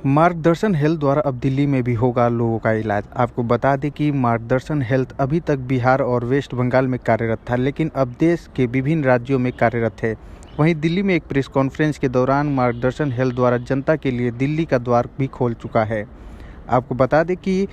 मार्गदर्शन हेल्थ द्वारा अब दिल्ली में भी होगा लोगों का इलाज। आपको बता दें कि मार्गदर्शन हेल्थ अभी तक बिहार और वेस्ट बंगाल में कार्यरत था, लेकिन अब देश के विभिन्न राज्यों में कार्यरत है। वहीं दिल्ली में एक प्रेस कॉन्फ्रेंस के दौरान मार्गदर्शन हेल्थ द्वारा जनता के लिए दिल्ली का द्वार भी खोल चुका है। आपको बता दें कि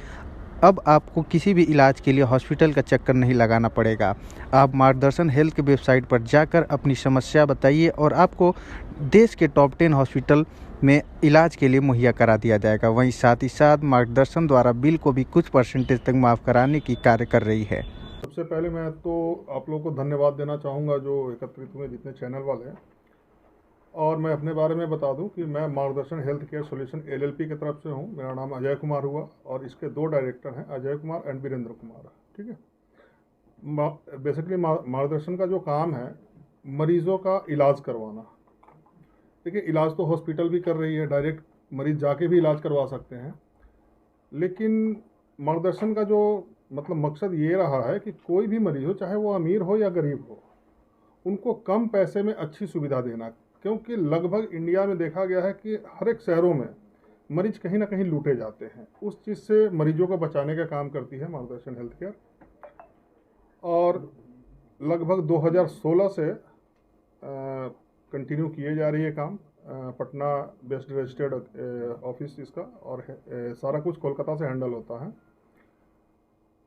अब आपको किसी भी इलाज के लिए हॉस्पिटल का चक्कर नहीं लगाना पड़ेगा। आप मार्गदर्शन हेल्थ के वेबसाइट पर जाकर अपनी समस्या बताइए और आपको देश के टॉप 10 हॉस्पिटल में इलाज के लिए मुहैया करा दिया जाएगा। वहीं साथ ही साथ मार्गदर्शन द्वारा बिल को भी कुछ परसेंटेज तक माफ़ कराने की कार्य कर रही है। सबसे पहले मैं तो आप लोगों को धन्यवाद देना चाहूँगा जो एकत्रित हुए जितने चैनल वाले हैं। और मैं अपने बारे में बता दूं कि मैं मार्गदर्शन हेल्थ केयर सॉल्यूशन एलएलपी की तरफ से हूं। मेरा नाम अजय कुमार हुआ और इसके दो डायरेक्टर हैं, अजय कुमार एंड वीरेंद्र कुमार। ठीक है। बेसिकली मार्गदर्शन का जो काम है मरीजों का इलाज करवाना। देखिए, इलाज तो हॉस्पिटल भी कर रही है, डायरेक्ट मरीज जाके भी इलाज करवा सकते हैं, लेकिन मार्गदर्शन का जो मतलब मकसद ये रहा है कि कोई भी मरीज हो, चाहे वो अमीर हो या गरीब हो, उनको कम पैसे में अच्छी सुविधा देना। क्योंकि लगभग इंडिया में देखा गया है कि हर एक शहरों में मरीज कहीं ना कहीं लूटे जाते हैं। उस चीज़ से मरीजों को बचाने का काम करती है मार्गदर्शन हेल्थ केयर। और लगभग 2016 से कंटिन्यू किए जा रही है काम। पटना बेस्ड रजिस्टर्ड ऑफिस इसका, और सारा कुछ कोलकाता से हैंडल होता है।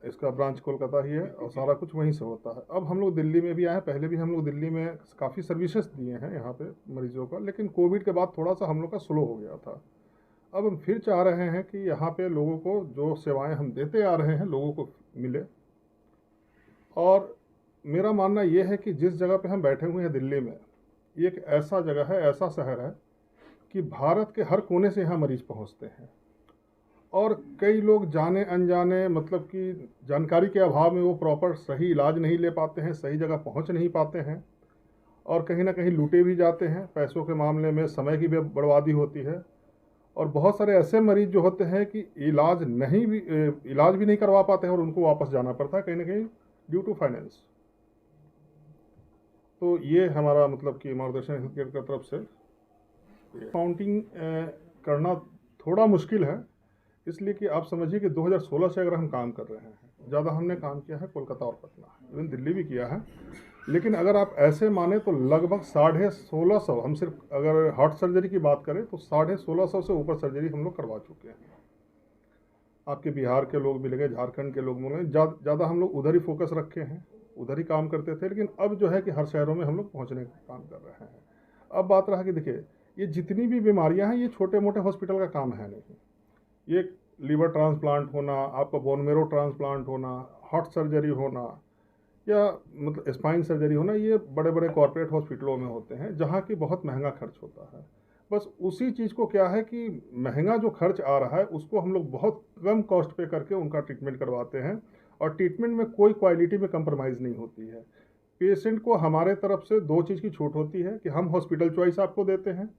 इसका ब्रांच कोलकाता ही है और सारा कुछ वहीं से होता है। अब हम लोग दिल्ली में भी आए हैं। पहले भी हम लोग दिल्ली में काफ़ी सर्विसेज दिए हैं यहाँ पे मरीजों का, लेकिन कोविड के बाद थोड़ा सा हम लोग का स्लो हो गया था। अब हम फिर चाह रहे हैं कि यहाँ पे लोगों को जो सेवाएं हम देते आ रहे हैं लोगों को मिले। और मेरा मानना ये है कि जिस जगह पे हम बैठे हुए हैं दिल्ली में, ये एक ऐसा जगह है, ऐसा शहर है कि भारत के हर कोने से यहाँ मरीज पहुँचते हैं। और कई लोग जाने अनजाने मतलब कि जानकारी के अभाव में वो प्रॉपर सही इलाज नहीं ले पाते हैं, सही जगह पहुंच नहीं पाते हैं, और कहीं ना कहीं लूटे भी जाते हैं। पैसों के मामले में समय की भी बर्बादी होती है। और बहुत सारे ऐसे मरीज जो होते हैं कि इलाज भी नहीं करवा पाते हैं और उनको वापस जाना पड़ता है कहीं ना कहीं ड्यू टू फाइनेंस। तो ये हमारा मतलब कि मार्गदर्शन हेल्थ केयर की तरफ से काउंटिंग करना थोड़ा मुश्किल है, इसलिए कि आप समझिए कि 2016 से अगर हम काम कर रहे हैं, ज़्यादा हमने काम किया है कोलकाता और पटना, इवन दिल्ली भी किया है। लेकिन अगर आप ऐसे माने तो लगभग 1650, हम सिर्फ अगर हार्ट सर्जरी की बात करें तो 1650 से ऊपर सर्जरी हम लोग करवा चुके हैं। आपके बिहार के लोग मिलेंगे, झारखंड के लोग मिलेंगे, ज़्यादा हम लोग उधर ही फोकस रखे हैं, उधर ही काम करते थे। लेकिन अब जो है कि हर शहरों में हम लोग पहुँचने का काम कर रहे हैं। अब बात रहा कि देखिए, ये जितनी भी बीमारियाँ हैं ये छोटे मोटे हॉस्पिटल का काम है नहीं। ये लीवर ट्रांसप्लांट होना, आपका बोन मेरो ट्रांसप्लांट होना, हार्ट सर्जरी होना, या मतलब स्पाइन सर्जरी होना, ये बड़े बड़े कॉरपोरेट हॉस्पिटलों में होते हैं जहाँ की बहुत महंगा खर्च होता है। बस उसी चीज़ को क्या है कि महंगा जो खर्च आ रहा है उसको हम लोग बहुत कम कॉस्ट पे करके उनका ट्रीटमेंट करवाते हैं। और ट्रीटमेंट में कोई क्वालिटी में कंप्रोमाइज़ नहीं होती है। पेशेंट को हमारे तरफ से दो चीज़ की छूट होती है कि हम हॉस्पिटल चॉइस आपको देते हैं,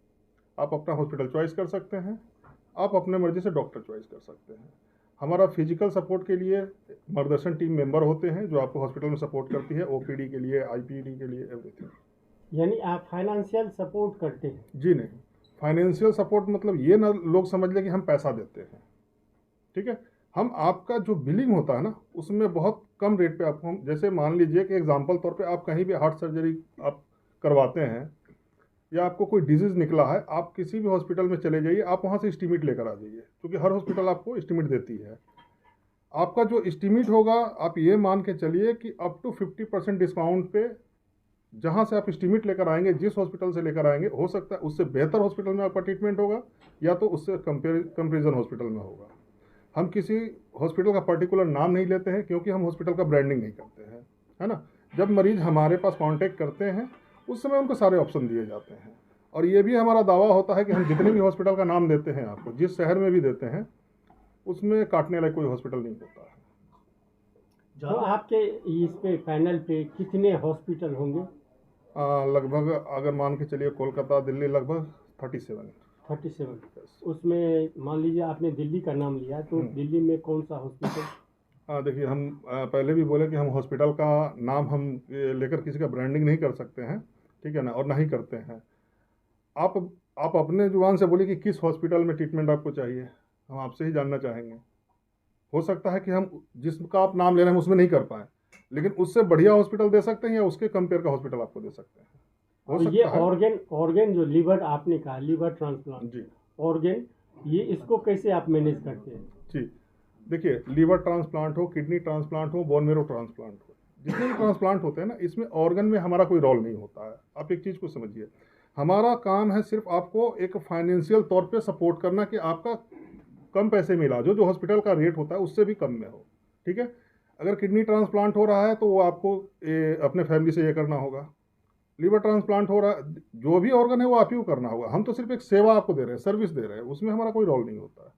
आप अपना हॉस्पिटल चॉइस कर सकते हैं, आप अपने मर्जी से डॉक्टर चॉइस कर सकते हैं। हमारा फिजिकल सपोर्ट के लिए मार्गदर्शन टीम मेंबर होते हैं जो आपको हॉस्पिटल में सपोर्ट करती है, ओपीडी के लिए, आईपीडी के लिए, एवरीथिंग। यानी आप फाइनेंशियल सपोर्ट करते हैं? जी नहीं, फाइनेंशियल सपोर्ट मतलब ये ना लोग समझ लें कि हम पैसा देते हैं। ठीक है, हम आपका जो बिलिंग होता है ना उसमें बहुत कम रेट पे आपको हम, जैसे मान लीजिए कि एग्जांपल तौर पे आप कहीं भी हार्ट सर्जरी आप करवाते हैं या आपको कोई डिजीज़ निकला है, आप किसी भी हॉस्पिटल में चले जाइए, आप वहाँ से एस्टीमेट लेकर आ जाइए, क्योंकि हर हॉस्पिटल आपको एस्टीमेट देती है। आपका जो एस्टीमेट होगा, आप ये मान के चलिए कि अप टू 50% डिस्काउंट पे जहाँ से आप एस्टीमेट लेकर आएंगे, जिस हॉस्पिटल से लेकर आएंगे, हो सकता है उससे बेहतर हॉस्पिटल में आपका ट्रीटमेंट होगा या तो उससे कंपेरिजन हॉस्पिटल में होगा। हम किसी हॉस्पिटल का पर्टिकुलर नाम नहीं लेते हैं क्योंकि हम हॉस्पिटल का ब्रांडिंग नहीं करते हैं, है ना। जब मरीज हमारे पास कांटेक्ट करते हैं उस समय उनको सारे ऑप्शन दिए जाते हैं। और ये भी हमारा दावा होता है कि हम जितने भी हॉस्पिटल का नाम देते हैं आपको, जिस शहर में भी देते हैं, उसमें काटने लायक कोई हॉस्पिटल नहीं होता है। तो आपके इस पे पैनल पे कितने हॉस्पिटल होंगे? लगभग अगर मान के चलिए कोलकाता दिल्ली लगभग 37। 37। उसमें मान लीजिए आपने दिल्ली का नाम लिया, तो दिल्ली में कौन सा हॉस्पिटल? देखिए, हम पहले भी बोले कि हम हॉस्पिटल का नाम हम लेकर किसी का ब्रांडिंग नहीं कर सकते हैं, ठीक है ना, और ना ही करते हैं। आप आप अपने जुबान से बोलिए कि किस हॉस्पिटल में ट्रीटमेंट आपको चाहिए, हम आपसे ही जानना चाहेंगे। हो सकता है कि हम जिसका आप नाम ले रहे हैं उसमें नहीं कर पाए, लेकिन उससे बढ़िया हॉस्पिटल दे सकते हैं या उसके कंपेयर का हॉस्पिटल आपको दे सकते हैं। हो और ये सकता है। ऑर्गन ऑर्गन जो लीवर आपने कहा, लीवर ट्रांसप्लांट जी ऑर्गन, ये इसको कैसे आप मैनेज करते हैं? जी, देखिए लीवर ट्रांसप्लांट हो, किडनी ट्रांसप्लांट हो, बोन मेरो ट्रांसप्लांट हो, जितने भी ट्रांसप्लांट होते हैं ना, इसमें ऑर्गन में हमारा कोई रोल नहीं होता है। आप एक चीज़ को समझिए, हमारा काम है सिर्फ आपको एक फाइनेंशियल तौर पे सपोर्ट करना कि आपका कम पैसे में इलाज हो, जो हॉस्पिटल का रेट होता है उससे भी कम में हो। ठीक है, अगर किडनी ट्रांसप्लांट हो रहा है तो वो आपको अपने फैमिली से ये करना होगा। लीवर ट्रांसप्लांट हो रहा है, जो भी ऑर्गन है वो आप ही को करना होगा। हम तो सिर्फ एक सेवा आपको दे रहे हैं, सर्विस दे रहे हैं, उसमें हमारा कोई रोल नहीं होता है।